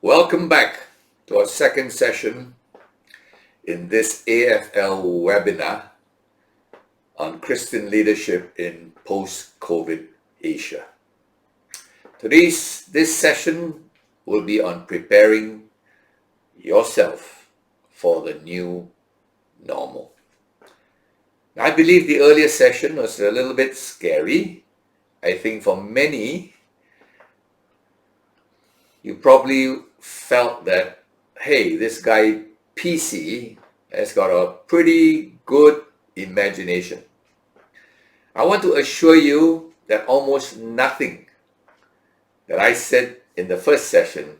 Welcome back to our second session in this AFL webinar on Christian leadership in post-COVID Asia. This session will be on preparing yourself for the new normal. Now, I believe the earlier session was a little bit scary. I think for many, you probably felt that, hey, this guy PC has got a pretty good imagination. I want to assure you that almost nothing that I said in the first session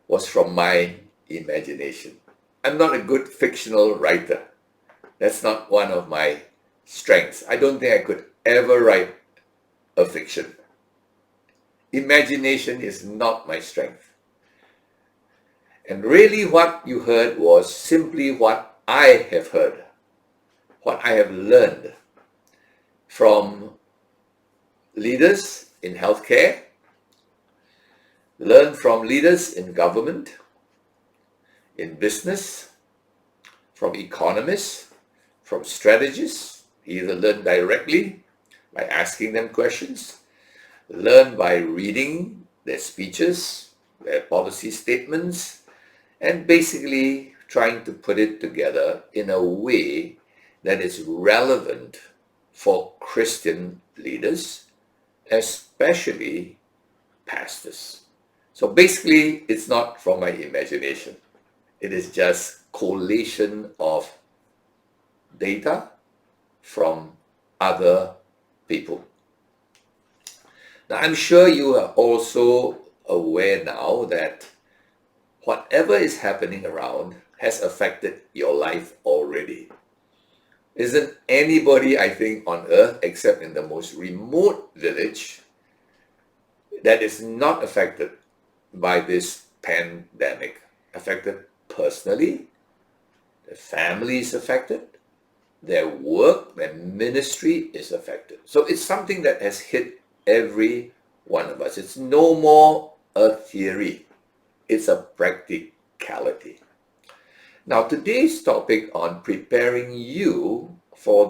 was from my imagination. I'm not a good fictional writer. That's not one of my strengths. I don't think I could ever write a fiction. Imagination is not my strength. And really what you heard was simply what I have heard, what I have learned from leaders in healthcare, learned from leaders in government, in business, from economists, from strategists, either learn directly by asking them questions, learn by reading their speeches, their policy statements, and basically trying to put it together in a way that is relevant for Christian leaders, especially pastors. So basically, it's not from my imagination. It is just collation of data from other people. Now, I'm sure you are also aware now that whatever is happening around has affected your life already. Isn't anybody, I think, on earth, except in the most remote village, that is not affected by this pandemic? Affected personally, their family is affected, their work, their ministry is affected. So it's something that has hit every one of us. It's no more a theory. It's a practicality. Now, today's topic on preparing you for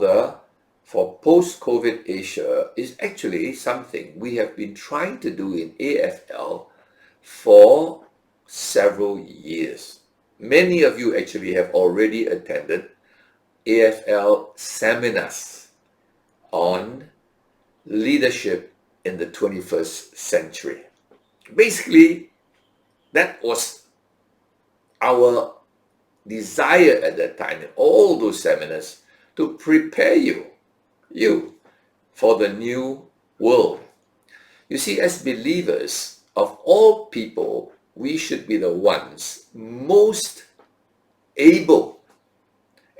post-COVID Asia is actually something we have been trying to do in AFL for several years. Many of you actually have already attended AFL seminars on leadership in the 21st century. Basically, that was our desire at that time in all those seminars to prepare you for the new world. You see, as believers, of all people, we should be the ones most able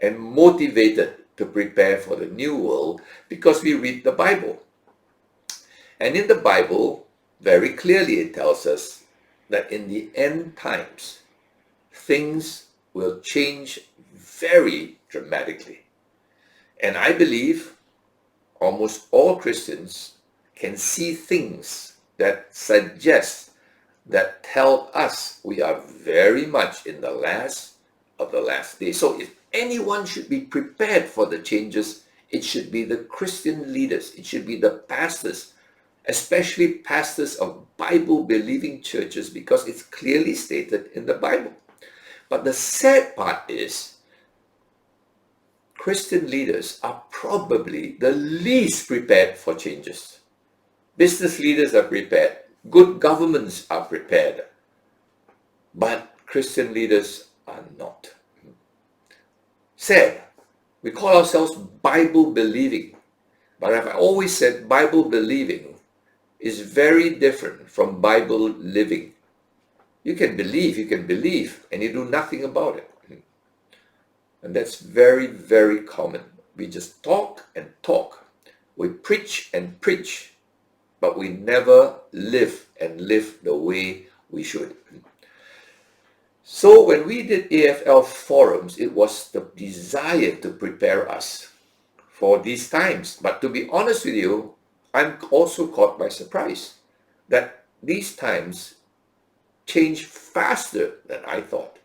and motivated to prepare for the new world because we read the Bible. And in the Bible, very clearly it tells us that in the end times, things will change very dramatically. And I believe almost all Christians can see things that suggest, that tell us we are very much in the last of the last days. So if anyone should be prepared for the changes, it should be the Christian leaders. It should be the pastors, especially pastors of Bible-believing churches, because it's clearly stated in the Bible. But the sad part is, Christian leaders are probably the least prepared for changes. Business leaders are prepared. Good governments are prepared. But Christian leaders are not. Sad. We call ourselves Bible-believing. But I've always said Bible-believing is very different from Bible living. You can believe, and you do nothing about it. And that's very, very common. We just talk and talk. We preach and preach, but we never live the way we should. So when we did AFL forums, it was the desire to prepare us for these times. But to be honest with you, I'm also caught by surprise that these times changed faster than I thought.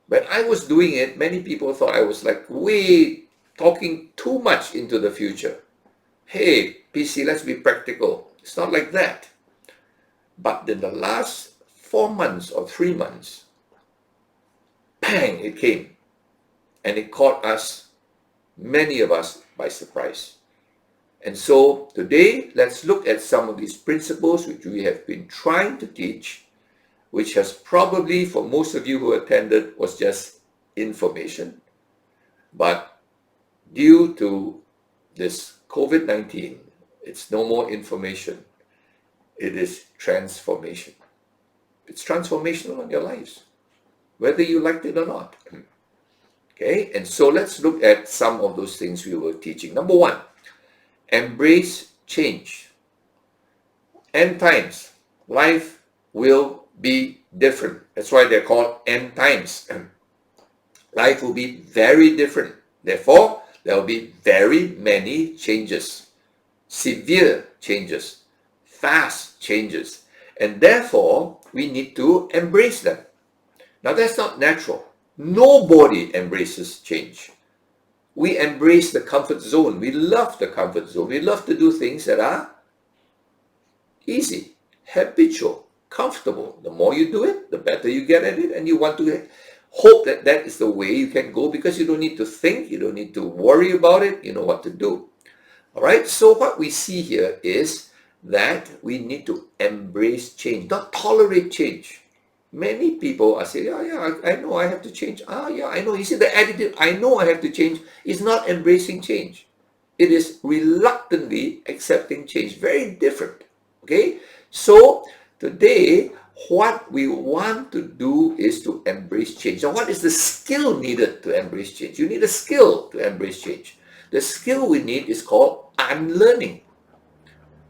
When I was doing it, many people thought I was like way talking too much into the future. Hey, PC, let's be practical. It's not like that. But in the last 4 months or 3 months, bang, it came. And it caught us, many of us, by surprise. And so today, let's look at some of these principles which we have been trying to teach, which has probably, for most of you who attended, was just information. But due to this COVID-19, it's no more information. It is transformation. It's transformational in your lives, whether you liked it or not. Okay, and so let's look at some of those things we were teaching. Number one, embrace change. End times, life will be different. That's why they're called end times. Life will be very different. Therefore, there will be very many changes, severe changes, fast changes, and therefore we need to embrace them. Now that's not natural. Nobody embraces change. We embrace the comfort zone. We love the comfort zone. We love to do things that are easy, habitual, comfortable. The more you do it, the better you get at it, and you want to hope that that is the way you can go because you don't need to think, you don't need to worry about it, you know what to do. All right, so what we see here is that we need to embrace change, not tolerate change. Many people are saying, yeah, I know I have to change. Yeah, I know. You see, the attitude, I know I have to change, is not embracing change. It is reluctantly accepting change. Very different. Okay? So, today, what we want to do is to embrace change. Now, what is the skill needed to embrace change? You need a skill to embrace change. The skill we need is called unlearning.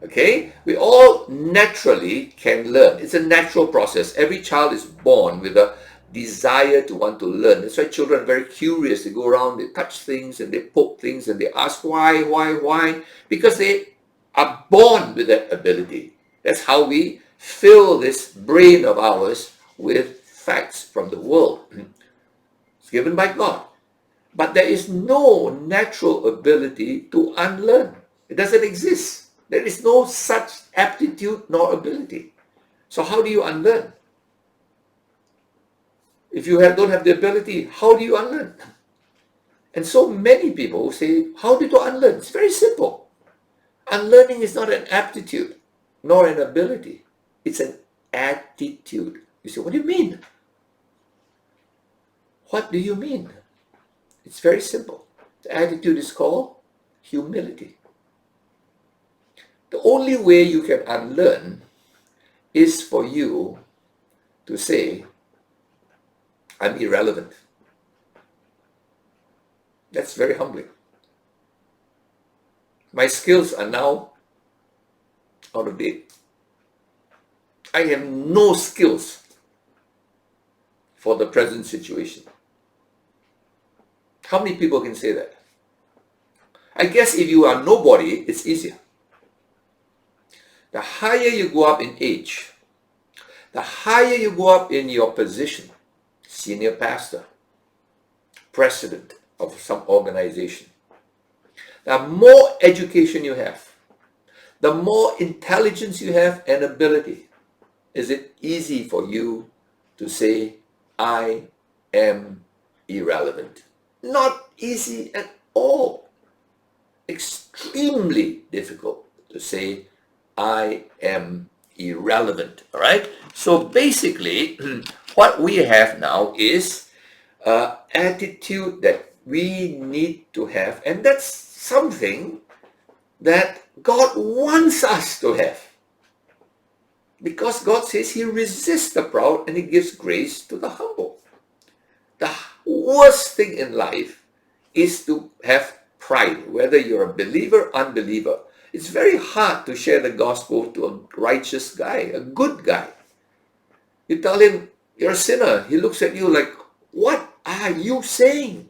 Okay, we all naturally can learn. It's a natural process. Every child is born with a desire to want to learn. That's why children are very curious. They go around, they touch things and they poke things and they ask why? Because they are born with that ability. That's how we fill this brain of ours with facts from the world. It's given by God. But there is no natural ability to unlearn. It doesn't exist. There is no such aptitude nor ability. So how do you unlearn? If you don't have the ability, how do you unlearn? And so many people say, how do you unlearn? It's very simple. Unlearning is not an aptitude nor an ability. It's an attitude. You say, what do you mean? What do you mean? It's very simple. The attitude is called humility. The only way you can unlearn is for you to say, I'm irrelevant. That's very humbling. My skills are now out of date. I have no skills for the present situation. How many people can say that? I guess if you are nobody, it's easier. The higher you go up in age, the higher you go up in your position, senior pastor, president of some organization, the more education you have, the more intelligence you have and ability, is it easy for you to say, I am irrelevant. Not easy at all. Extremely difficult to say, I am irrelevant. All right? So basically, what we have now is an attitude that we need to have, and that's something that God wants us to have. Because God says He resists the proud and He gives grace to the humble. The worst thing in life is to have pride, whether you're a believer, unbeliever. It's very hard to share the gospel to a righteous guy, a good guy. You tell him you're a sinner. He looks at you like, what are you saying?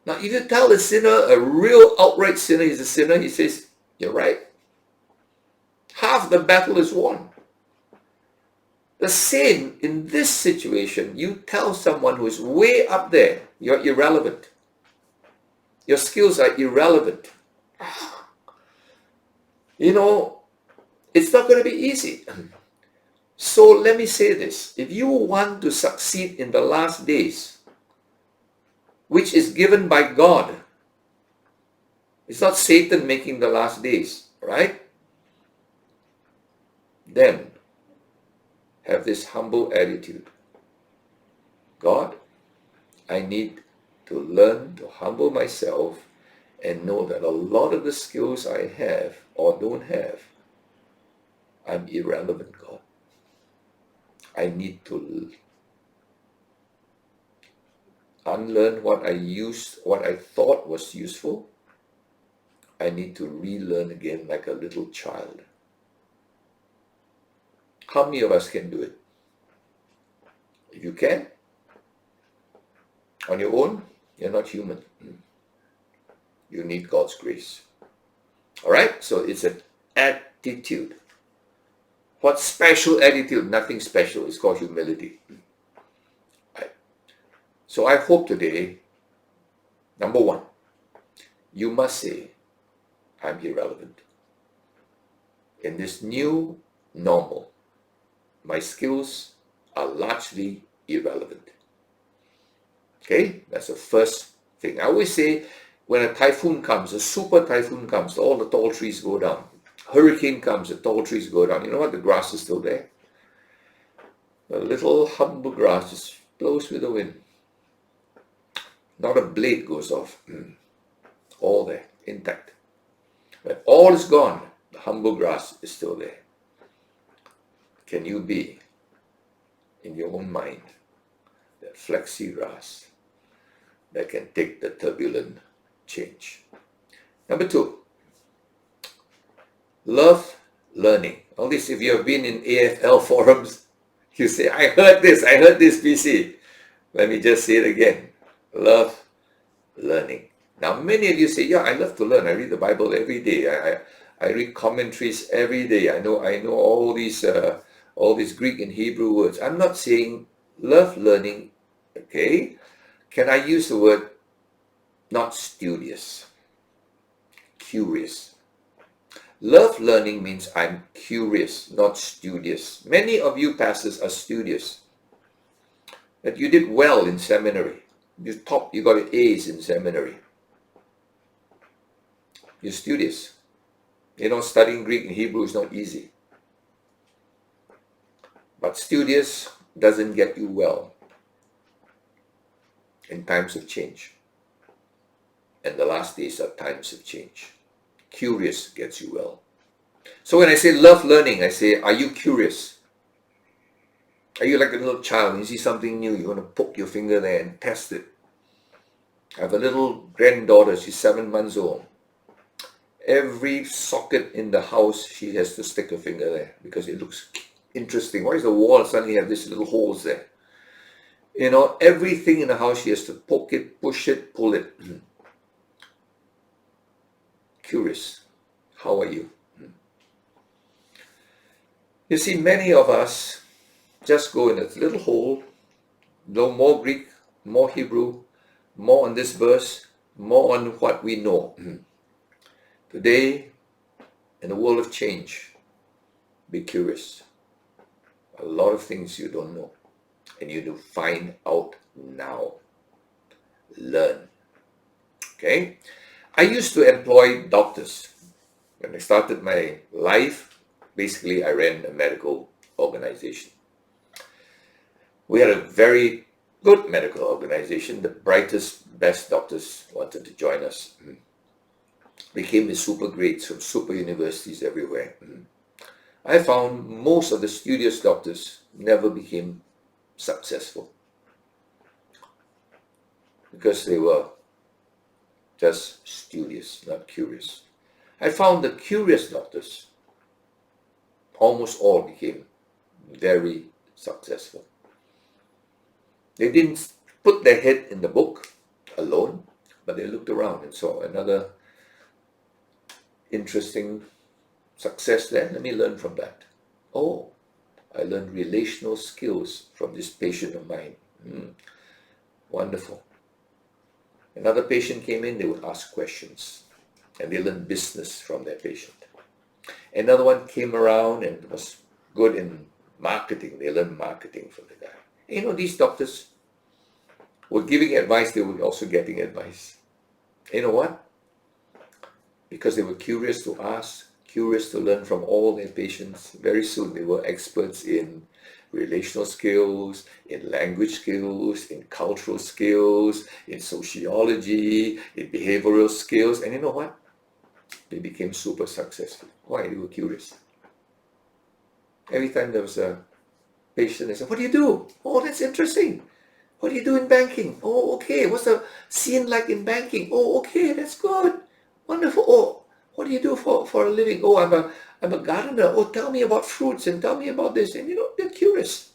Now, if you tell a sinner, a real outright sinner, he's a sinner, he says, you're right. Half the battle is won. The same in this situation, you tell someone who is way up there, you're irrelevant. Your skills are irrelevant. You know, it's not going to be easy. So let me say this. If you want to succeed in the last days, which is given by God, it's not Satan making the last days, right? Then have this humble attitude. God, I need to learn to humble myself and know that a lot of the skills I have or don't have, I'm irrelevant, God. I need to unlearn what I thought was useful. I need to relearn again like a little child. How many of us can do it? If you can, on your own, you're not human. You need God's grace. All right? So it's an attitude. What special attitude? Nothing special. It's called humility. Right? So I hope today, number one, you must say, I'm irrelevant. In this new normal, my skills are largely irrelevant. Okay? That's the first thing. I always say, when a typhoon comes, a super typhoon comes, all the tall trees go down. Hurricane comes, the tall trees go down. You know what? The grass is still there. The little humble grass just blows with the wind. Not a blade goes off. All there, intact. When all is gone, the humble grass is still there. Can you be, in your own mind, that flexi grass that can take the turbulent change? Number two, love learning. All this, if you have been in AFL forums, you say, I heard this, PC. Let me just say it again. Love learning. Now, many of you say, yeah, I love to learn. I read the Bible every day. I read commentaries every day. I know all these Greek and Hebrew words. I'm not saying love learning, okay? Can I use the word not studious? Curious. Love learning means I'm curious, not studious. Many of you pastors are studious. That you did well in seminary. You got A's in seminary. You're studious. You know, studying Greek and Hebrew is not easy. But studious doesn't get you well in times of change. And the last days are times of change. Curious gets you well. So when I say love learning, I say, are you curious? Are you like a little child? You see something new, you want to poke your finger there and test it. I have a little granddaughter, she's 7 months old. Every socket in the house, she has to stick her finger there because it looks interesting. Why does the wall suddenly have these little holes there? You know, everything in the house, she has to poke it, push it, pull it. Curious. How are you? You see, many of us just go in a little hole, know more Greek, more Hebrew, more on this verse, more on what we know. Today, in a world of change, be curious. A lot of things you don't know, and you do find out now. Learn. Okay? I used to employ doctors. When I started my life, basically I ran a medical organization. We had a very good medical organization. The brightest, best doctors wanted to join us. Became the super grades from super universities everywhere. I found most of the studious doctors never became successful because they were just studious, not curious. I found the curious doctors, almost all became very successful. They didn't put their head in the book alone, but they looked around and saw another interesting success there. Let me learn from that. Oh, I learned relational skills from this patient of mine. Wonderful. Another patient came in, they would ask questions, and they learned business from their patient. Another one came around and was good in marketing. They learned marketing from the guy. You know, these doctors were giving advice, they were also getting advice. You know what? Because they were curious to ask, curious to learn from all their patients, very soon they were experts in relational skills, in language skills, in cultural skills, in sociology, in behavioral skills. And you know what? They became super successful. Why? They were curious. Every time there was a patient, they said, "What do you do? Oh, that's interesting. What do you do in banking? Oh, okay. What's the scene like in banking? Oh, okay, that's good. Wonderful. Oh, what do you do for a living? Oh, I'm a gardener. Oh, tell me about fruits and tell me about this." And you know, they're curious.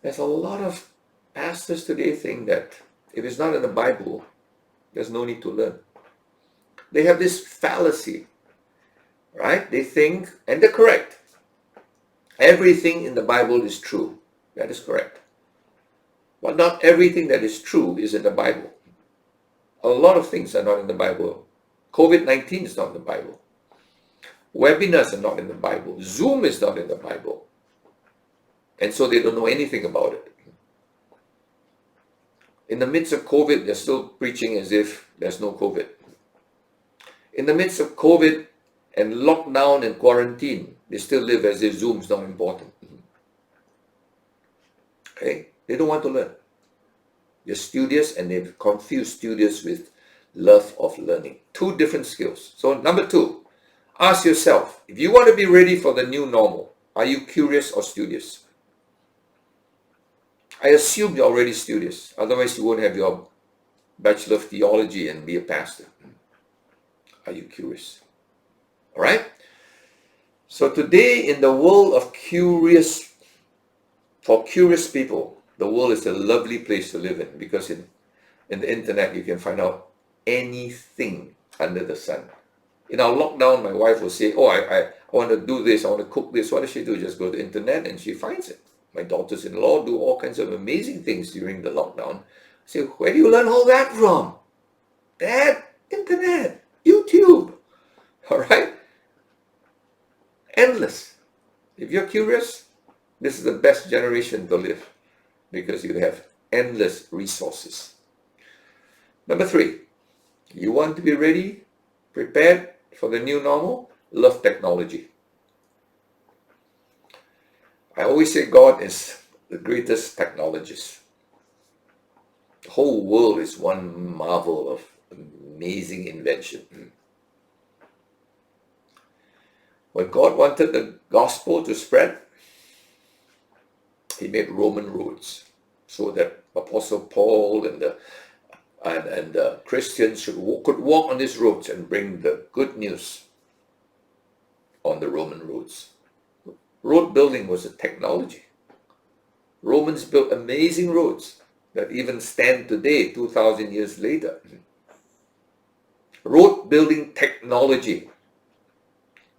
There's a lot of pastors today think that if it's not in the Bible, there's no need to learn. They have this fallacy, right? They think, and they're correct, everything in the Bible is true. That is correct. But not everything that is true is in the Bible. A lot of things are not in the Bible. COVID-19 is not in the Bible. Webinars are not in the Bible. Zoom is not in the Bible. And so they don't know anything about it. In the midst of COVID, they're still preaching as if there's no COVID. In the midst of COVID and lockdown and quarantine, they still live as if Zoom is not important. Okay? They don't want to learn. They're studious and they've confused studious with love of learning. Two different skills. So number 2, ask yourself, if you want to be ready for the new normal, are you curious or studious? I assume you're already studious. Otherwise, you won't have your Bachelor of Theology and be a pastor. Are you curious? All right? So today, in the world of for curious people, the world is a lovely place to live in, because in the internet, you can find out anything under the sun. In our lockdown, my wife will say, "Oh, I want to do this, I want to cook this." What does she do? Just go to the internet and she finds it. My daughters-in-law do all kinds of amazing things during the lockdown. I say, "Where do you learn all that from?" "Dad, internet, YouTube." All right? Endless. If you're curious, this is the best generation to live, because you have endless resources. Number 3, you want to be ready, prepared for the new normal? Love technology. I always say God is the greatest technologist. The whole world is one marvel of amazing invention. When God wanted the gospel to spread, he made Roman roads so that Apostle Paul and the Christians could walk on these roads and bring the good news on the Roman roads. Road building was a technology. Romans built amazing roads that even stand today, 2,000 years later. Road building technology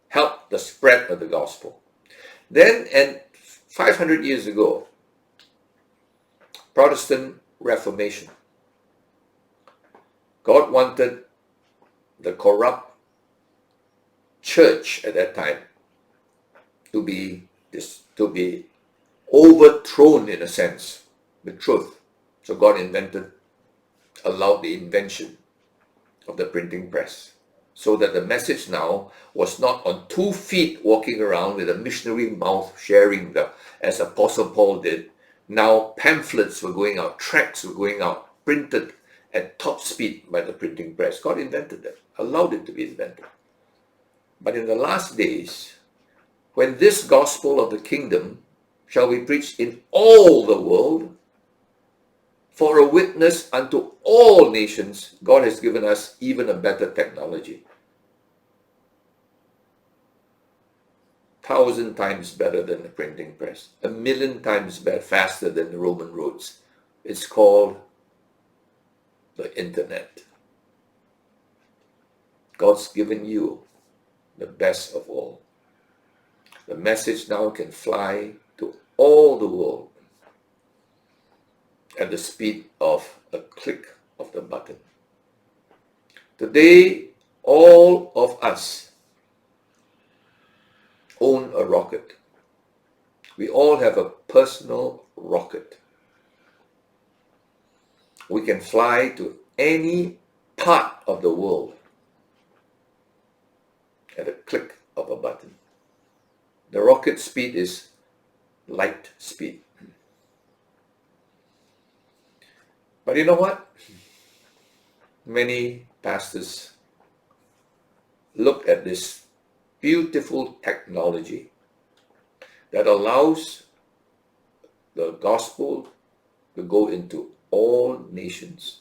helped the spread of the gospel. Then, and 500 years ago, Protestant Reformation. God wanted the corrupt church at that time to be overthrown, in a sense, the truth. So God allowed the invention of the printing press, so that the message now was not on 2 feet walking around with a missionary mouth sharing as Apostle Paul did. Now pamphlets were going out, tracts were going out, printed at top speed by the printing press. God invented that, allowed it to be invented. But in the last days, when this gospel of the kingdom shall be preached in all the world, for a witness unto all nations, God has given us even a better technology. 1,000 times better than the printing press. 1,000,000 times faster than the Roman roads. It's called the internet. God's given you the best of all. The message now can fly to all the world at the speed of a click of the button. Today, all of us own a rocket. We all have a personal rocket. We can fly to any part of the world at a click of a button. The rocket speed is light speed. But you know what? Many pastors look at this beautiful technology that allows the gospel to go into all nations,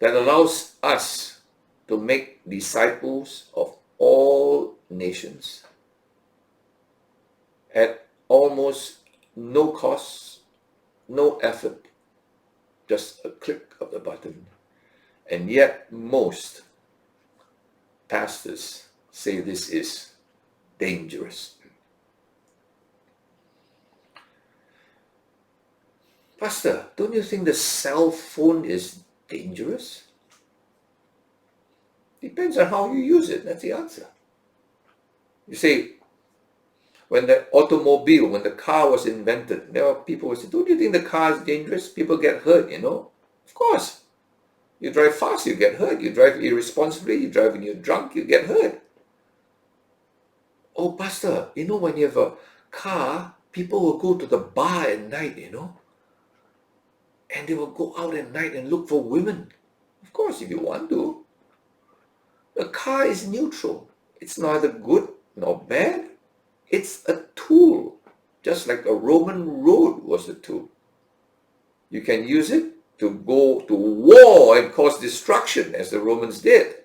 that allows us to make disciples of all nations at almost no cost, no effort, just a click of the button. And yet most pastors say this is dangerous. Pastor, don't you think the cell phone is dangerous? Depends on how you use it. That's the answer. You see, when the automobile, when the car was invented, there were people who said, don't you think the car is dangerous? People get hurt, you know. Of course. You drive fast, you get hurt. You drive irresponsibly, you drive when you're drunk, you get hurt. Oh, Pastor, you know, when you have a car, people will go to the bar at night, you know. And they will go out at night and look for women. Of course, if you want to. The car is neutral. It's neither good nor bad. It's a tool, just like a Roman road was a tool. You can use it to go to war and cause destruction, as the Romans did.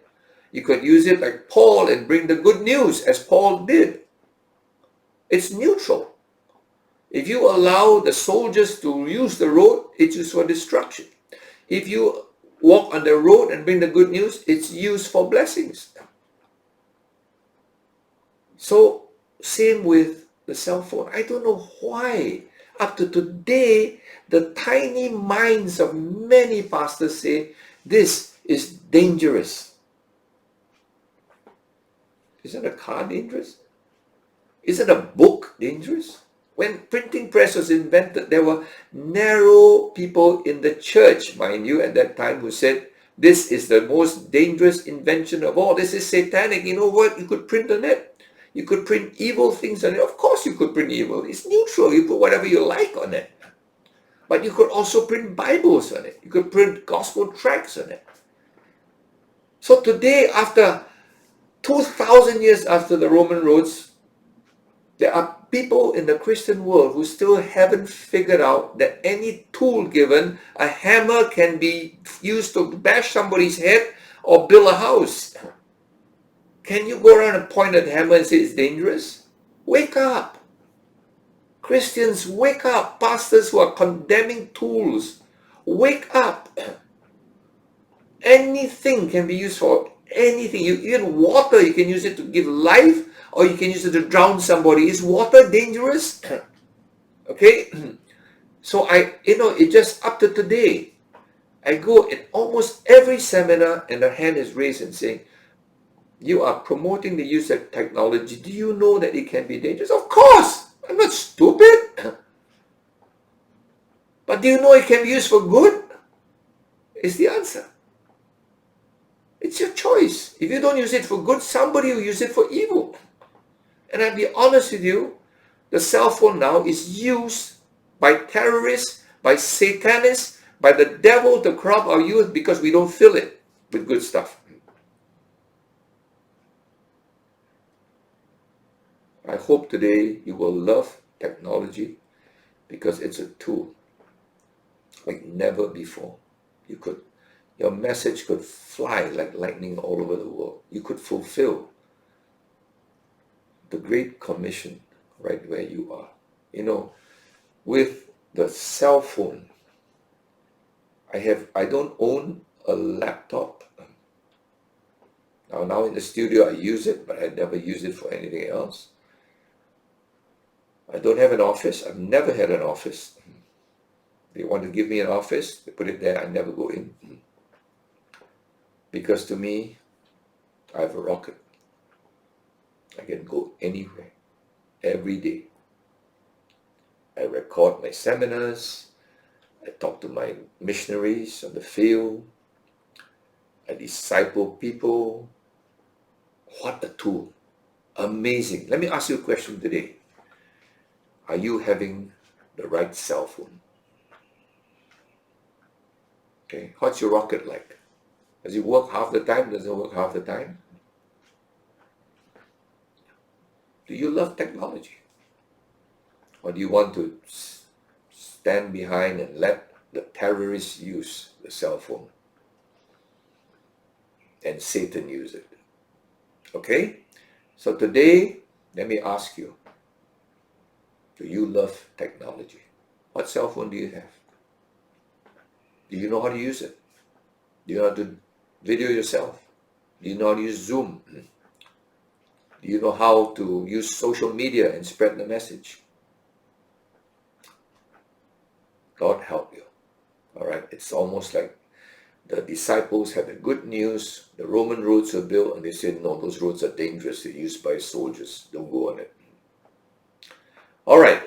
You could use it like Paul and bring the good news, as Paul did. It's neutral. If you allow the soldiers to use the road, it's used for destruction. If you walk on the road and bring the good news, it's used for blessings. So, same with the cell phone. I don't know why, up to today, the tiny minds of many pastors say, this is dangerous. Isn't a car dangerous? Isn't a book dangerous? When printing press was invented, there were narrow people in the church, mind you, at that time, who said, this is the most dangerous invention of all. This is satanic. You know what? You could print on it. You could print evil things on it. Of course you could print evil. It's neutral. You put whatever you like on it. But you could also print Bibles on it. You could print gospel tracts on it. So today, after 2,000 years after the Roman roads, there are people in the Christian world who still haven't figured out that any tool given, a hammer can be used to bash somebody's head or build a house. Can you go around and point at the hammer and say it's dangerous? Wake up. Christians, wake up. Pastors who are condemning tools, wake up. Anything can be used for anything. Even water, you can use it to give life, or you can use it to drown somebody. Is water dangerous? Okay? So it's just up to today. I go in almost every seminar and the hand is raised and saying, you are promoting the use of technology. Do you know that it can be dangerous? Of course. I'm not stupid. But do you know it can be used for good? Is the answer. It's your choice. If you don't use it for good, somebody will use it for evil. And I'll be honest with you, the cell phone now is used by terrorists, by satanists, by the devil to corrupt our youth because we don't fill it with good stuff. I hope today you will love technology because it's a tool like never before. Your message could fly like lightning all over the world. You could fulfill the Great Commission right where you are. You know, with the cell phone, I don't own a laptop. Now in the studio I use it, but I never use it for anything else. I don't have an office. I've never had an office. They want to give me an office, they put it there, I never go in. Because to me, I have a rocket. I can go anywhere, every day. I record my seminars, I talk to my missionaries on the field, I disciple people. What a tool. Amazing. Let me ask you a question today. Are you having the right cell phone? Okay, what's your rocket like? Does it work half the time? Does it work half the time? Do you love technology? Or do you want to stand behind and let the terrorists use the cell phone and Satan use it? Okay? So today, let me ask you, do you love technology? What cell phone do you have? Do you know how to use it? Do you know how to video yourself? Do you know how to use Zoom? Do you know how to use social media and spread the message? God help you. All right, it's almost like the disciples had the good news. The Roman roads were built, and they said, no, those roads are dangerous. They're used by soldiers. Don't go on it. All right.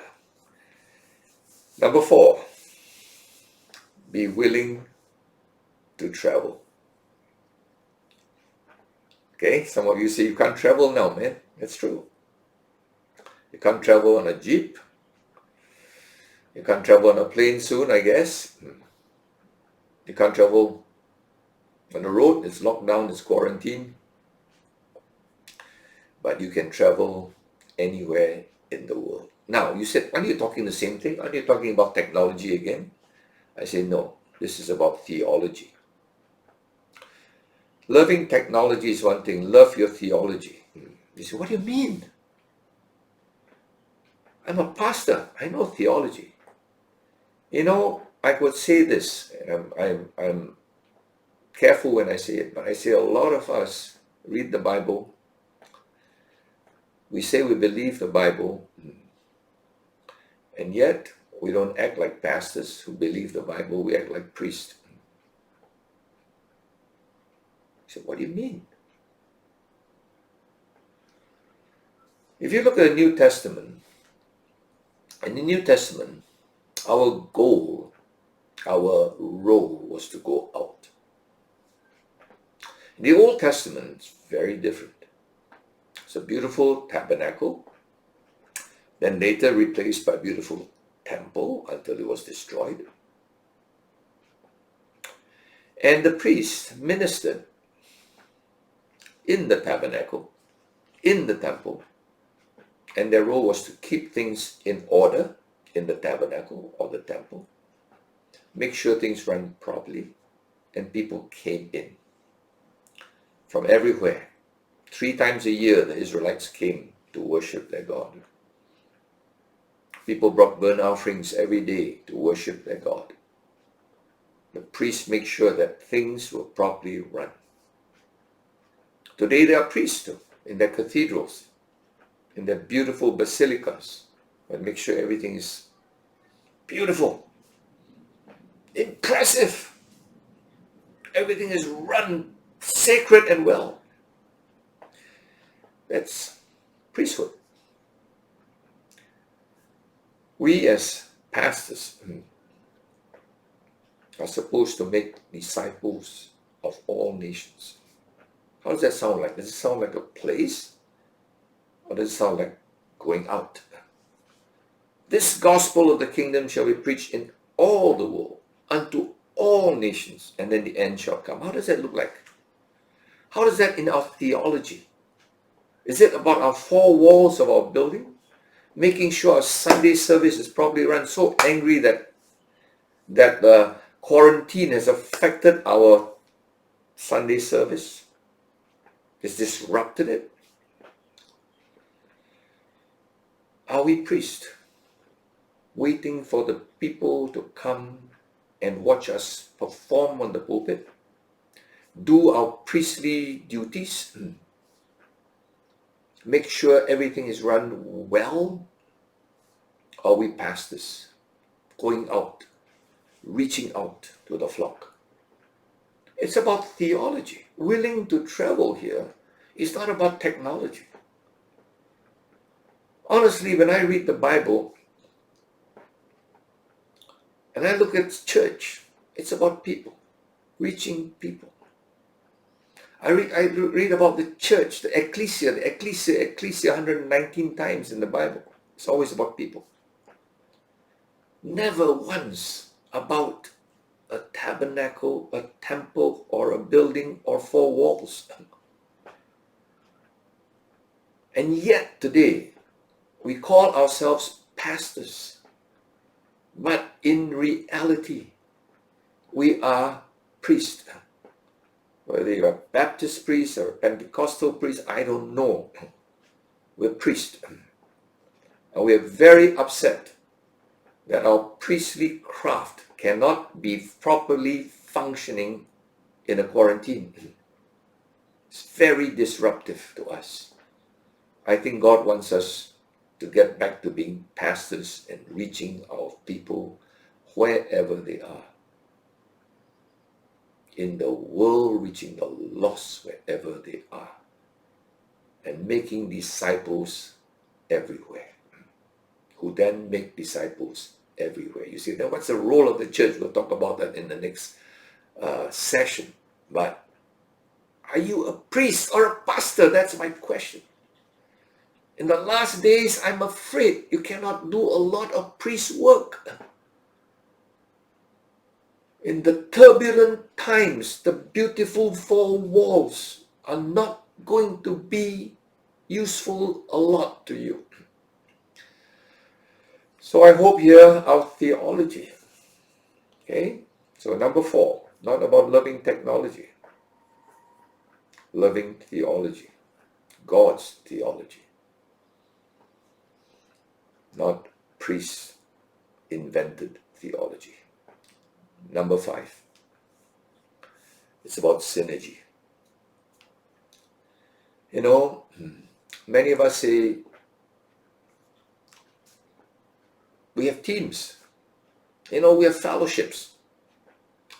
Number 4, be willing to travel. Okay, some of you say you can't travel now, man. That's true. You can't travel on a jeep. You can't travel on a plane soon, I guess. You can't travel on the road. It's locked down, it's quarantine. But you can travel anywhere in the world. Now, you said, aren't you talking the same thing? Aren't you talking about technology again? I say, no, this is about theology. Loving technology is one thing. Love your theology. You say, what do you mean? I'm a pastor. I know theology. You know, I could say this. I'm careful when I say it, but I say a lot of us read the Bible. We say we believe the Bible, and yet we don't act like pastors who believe the Bible. We act like priests. I said, what do you mean? If you look at the New Testament, in the New Testament, our goal, our role was to go out. In the Old Testament, it's very different. It's a beautiful tabernacle, then later replaced by a beautiful temple until it was destroyed. And the priests ministered in the tabernacle, in the temple, and their role was to keep things in order in the tabernacle or the temple, make sure things ran properly, and people came in from everywhere. 3 times a year, the Israelites came to worship their God. People brought burnt offerings every day to worship their God. The priests make sure that things were properly run. Today there are priests in their cathedrals, in their beautiful basilicas, and make sure everything is beautiful, impressive. Everything is run sacred and well. That's priesthood. We as pastors are supposed to make disciples of all nations. How does that sound like? Does it sound like a place? Or does it sound like going out? This gospel of the kingdom shall be preached in all the world, unto all nations, and then the end shall come. How does that look like? How is that in our theology? Is it about our 4 walls of our building? Making sure our Sunday service is properly run? So angry that the quarantine has affected our Sunday service? It's disrupted it? Are we priests waiting for the people to come and watch us perform on the pulpit? Do our priestly duties? Make sure everything is run well? are we pastors going out, reaching out to the flock? It's about theology. Willing to travel here is not about technology. Honestly, when I read the Bible and I look at church, it's about people, reaching people. I read about the church, the ecclesia 119 times in the Bible. It's always about people. Never once about a tabernacle, a temple, or a building, or four walls. And yet today, we call ourselves pastors. But in reality, we are priests. Whether you're a Baptist priest or a Pentecostal priest, I don't know. We're priests. And we are very upset that our priestly craft cannot be properly functioning in a quarantine. It's very disruptive to us. I think God wants us to get back to being pastors and reaching our people wherever they are. In the world, reaching the lost wherever they are. And making disciples everywhere. Who then make disciples everywhere. You see, now what's the role of the church? We'll talk about that in the next session. But are you a priest or a pastor? That's my question. In the last days, I'm afraid you cannot do a lot of priest work. In the turbulent times, the beautiful four walls are not going to be useful a lot to you. So I hope here our theology. Okay? So number 4, not about loving technology. Loving theology. God's theology. Not priests invented theology. Number 5. It's about synergy. You know, many of us say, we have teams. You know, we have fellowships.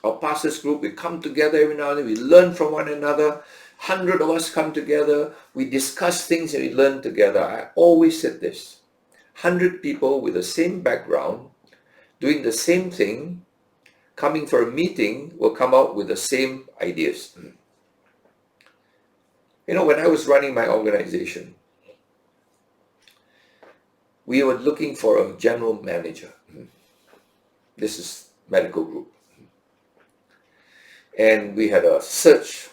Our pastors group, we come together every now and then, we learn from one another. 100 of us come together, we discuss things and we learn together. I always said this. 100 people with the same background, doing the same thing, coming for a meeting, will come out with the same ideas. You know, when I was running my organization, we were looking for a general manager. This is medical group. And we had a search,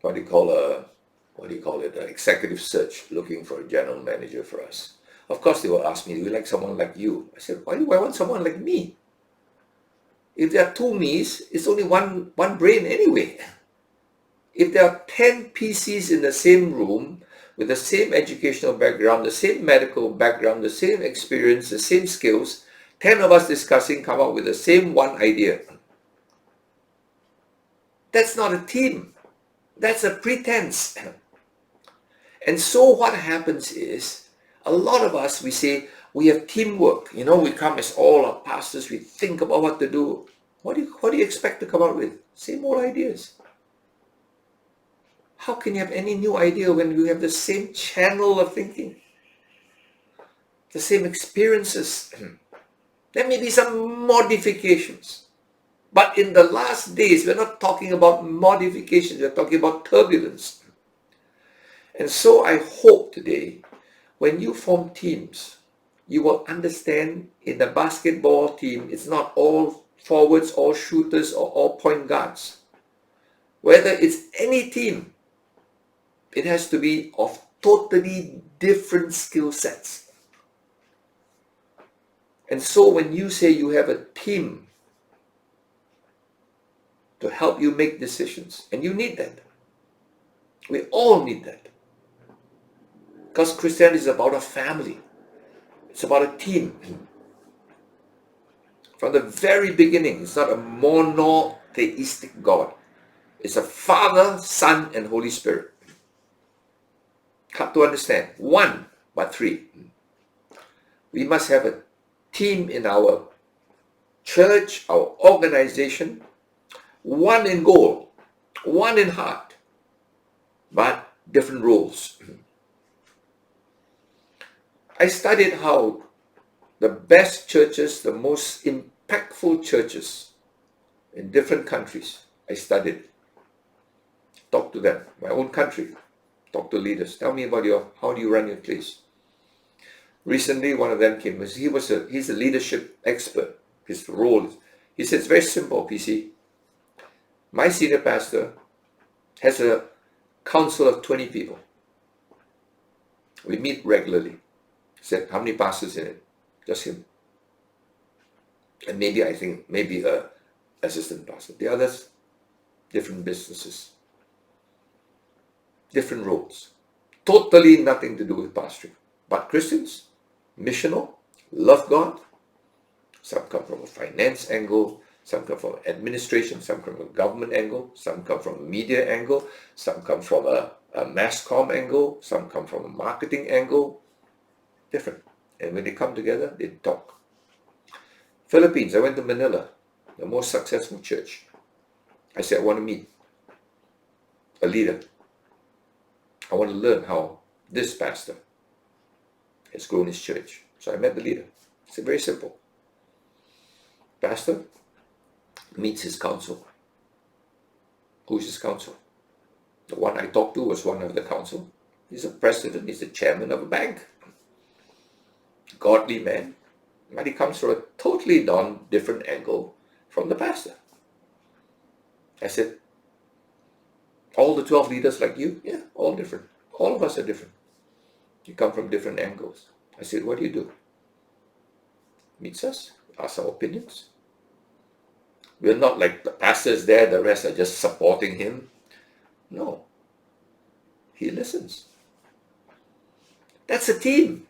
what do you call it, an executive search, looking for a general manager for us. Of course, they will ask me, do we like someone like you? I said, why do I want someone like me? If there are 2 me's, it's only one brain anyway. If there are 10 PCs in the same room, with the same educational background, the same medical background, the same experience, the same skills, 10 of us discussing come up with the same one idea. That's not a team. That's a pretense. And so what happens is, a lot of us, we say, we have teamwork. You know, we come as all our pastors, we think about what to do. What do you expect to come out with? Same old ideas. How can you have any new idea when you have the same channel of thinking? The same experiences? There may be some modifications. But in the last days, we're not talking about modifications, we're talking about turbulence. And so I hope today, when you form teams, you will understand in the basketball team, it's not all forwards, all shooters, or all point guards. Whether it's any team, it has to be of totally different skill sets. And so when you say you have a team to help you make decisions, and you need that. We all need that. Because Christianity is about a family. It's about a team. From the very beginning, it's not a monotheistic God. It's a Father, Son, and Holy Spirit. Hard to understand. One, but three. We must have a team in our church, our organization, one in goal, one in heart, but different roles. I studied how the best churches, the most impactful churches in different countries, I studied. Talk to them, my own country. Talk to leaders. Tell me about how do you run your place? Recently, one of them came. He's a leadership expert. His role is, he said, it's very simple, PC. My senior pastor has a council of 20 people. We meet regularly. He said, how many pastors in it? Just him. And maybe a assistant pastor. The others, different businesses, different roles. Totally nothing to do with pastoring. But Christians, missional, love God. Some come from a finance angle, some come from administration, some come from a government angle, some come from a media angle, some come from a mass comm angle, some come from a marketing angle. Different. And when they come together, they talk. Philippines, I went to Manila, the most successful church. I said, I want to meet a leader. I want to learn how this pastor has grown his church. So I met the leader. It's very simple. Pastor meets his council. Who's his council? The one I talked to was one of the council. He's a president, he's the chairman of a bank. Godly man. But he comes from a totally different angle from the pastor. I said, all the 12 leaders like you? Yeah, all different. All of us are different. You come from different angles. I said, what do you do? Meets us, asks our opinions. We're not like the pastor's there, the rest are just supporting him. No. He listens. That's a team.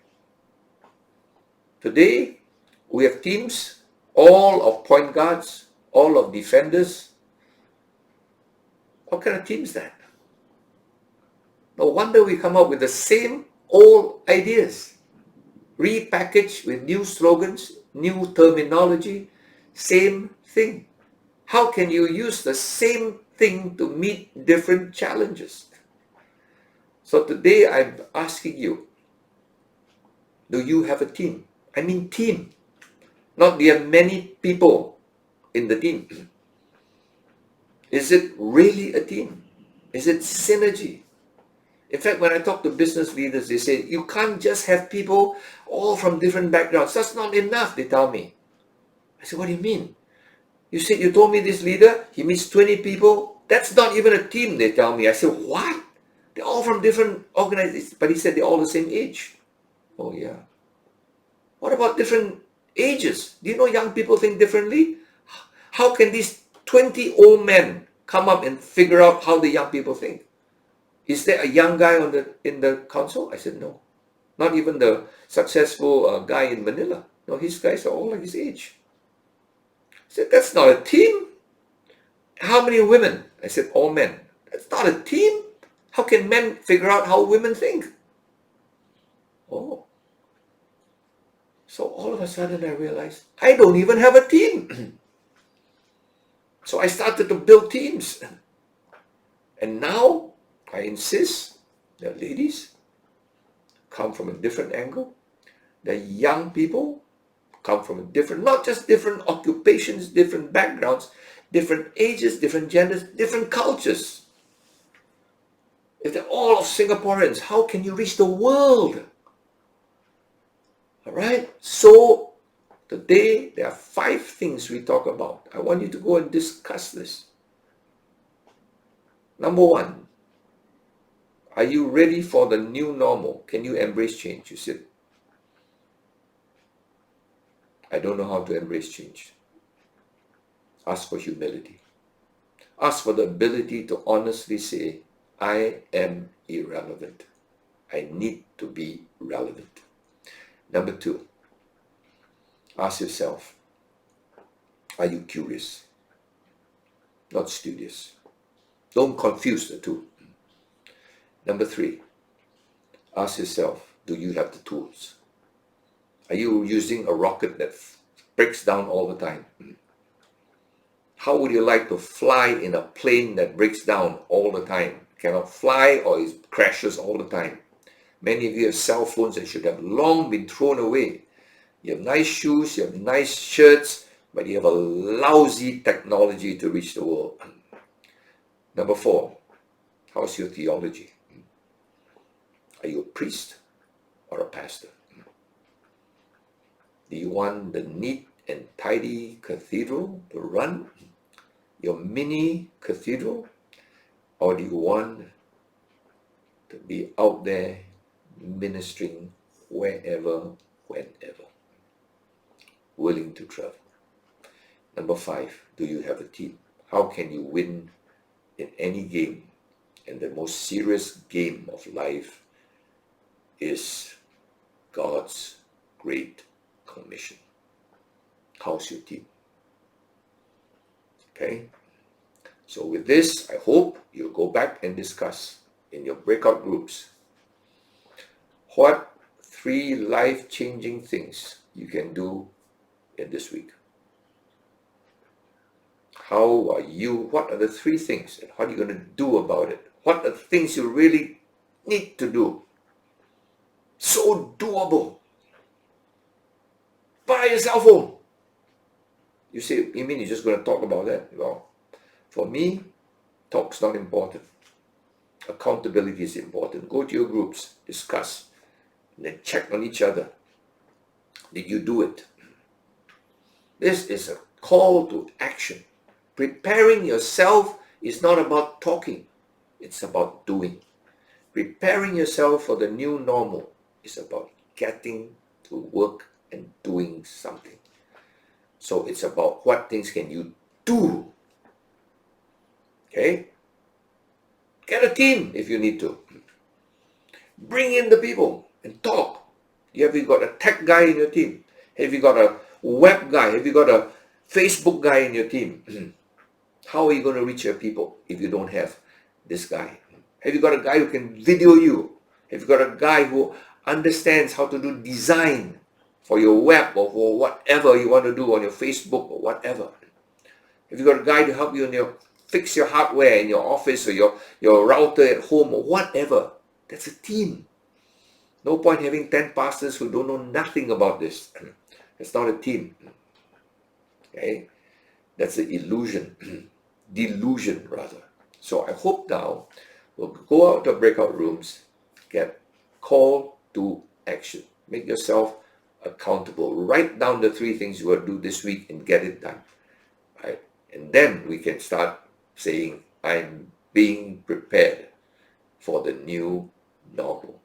Today, we have teams, all of point guards, all of defenders. What kind of team is that? No wonder we come up with the same old ideas, repackaged with new slogans, new terminology, same thing. How can you use the same thing to meet different challenges? So today I'm asking you, do you have a team? I mean team. Not there are many people in the team. Is it really a team? Is it synergy? In fact, when I talk to business leaders, they say, you can't just have people all from different backgrounds. That's not enough, they tell me. I said, what do you mean? You told me this leader, he meets 20 people. That's not even a team, they tell me. I said, what? They're all from different organizations. But he said they're all the same age. Oh, yeah. What about different ages? Do you know young people think differently? How can these 20 old men come up and figure out how the young people think? Is there a young guy in the council? I said, no. Not even the successful guy in Manila. No, his guys are all like his age. I said, that's not a team. How many women? I said, all men. That's not a team. How can men figure out how women think? Oh. So all of a sudden I realized, I don't even have a team. So I started to build teams. And now I insist that ladies come from a different angle. The young people come from a different, not just different occupations, different backgrounds, different ages, different genders, different cultures. If they're all Singaporeans, how can you reach the world? All right? So today, there are 5 things we talk about. I want you to go and discuss this. Number 1, are you ready for the new normal? Can you embrace change? You said, I don't know how to embrace change. Ask for humility. Ask for the ability to honestly say, I am irrelevant. I need to be relevant. Number 2, ask yourself, are you curious? Not studious. Don't confuse the two. Number 3, ask yourself, do you have the tools? Are you using a rocket that breaks down all the time? How would you like to fly in a plane that breaks down all the time? Cannot fly or it crashes all the time. Many of you have cell phones that should have long been thrown away. You have nice shoes, you have nice shirts, but you have a lousy technology to reach the world. Number 4, how's your theology? Are you a priest or a pastor? Do you want the neat and tidy cathedral to run, your mini cathedral, or do you want to be out there ministering wherever, whenever, willing to travel? Number 5, do you have a team? How can you win in any game? And the most serious game of life is God's Great Commission. How's your team? Okay? So with this, I hope you'll go back and discuss in your breakout groups what 3 life-changing things you can do in this week. What are the 3 things and what are you going to do about it? What are the things you really need to do? So doable. Buy a cell phone. You say, you mean you're just going to talk about that? Well, for me, talk's not important. Accountability is important. Go to your groups, discuss, and then check on each other. Did you do it? This is a call to action. Preparing yourself is not about talking. It's about doing. Preparing yourself for the new normal is about getting to work and doing something. So it's about what things can you do. Okay? Get a team if you need to. Bring in the people and talk. Have you got a tech guy in your team? Have you got a web guy? Have you got a Facebook guy in your team? How are you going to reach your people if you don't have this guy? Have you got a guy who can video you? Have you got a guy who understands how to do design for your web or for whatever you want to do on your Facebook or whatever? Have you got a guy to help you fix your hardware in your office or your router at home or whatever? That's a team. No point having 10 pastors who don't know nothing about this. It's not a team. Okay? That's an illusion. Delusion, rather. So I hope now we'll go out to breakout rooms, get call to action. Make yourself accountable. Write down the 3 things you will do this week and get it done. Right? And then we can start saying, I'm being prepared for the new normal.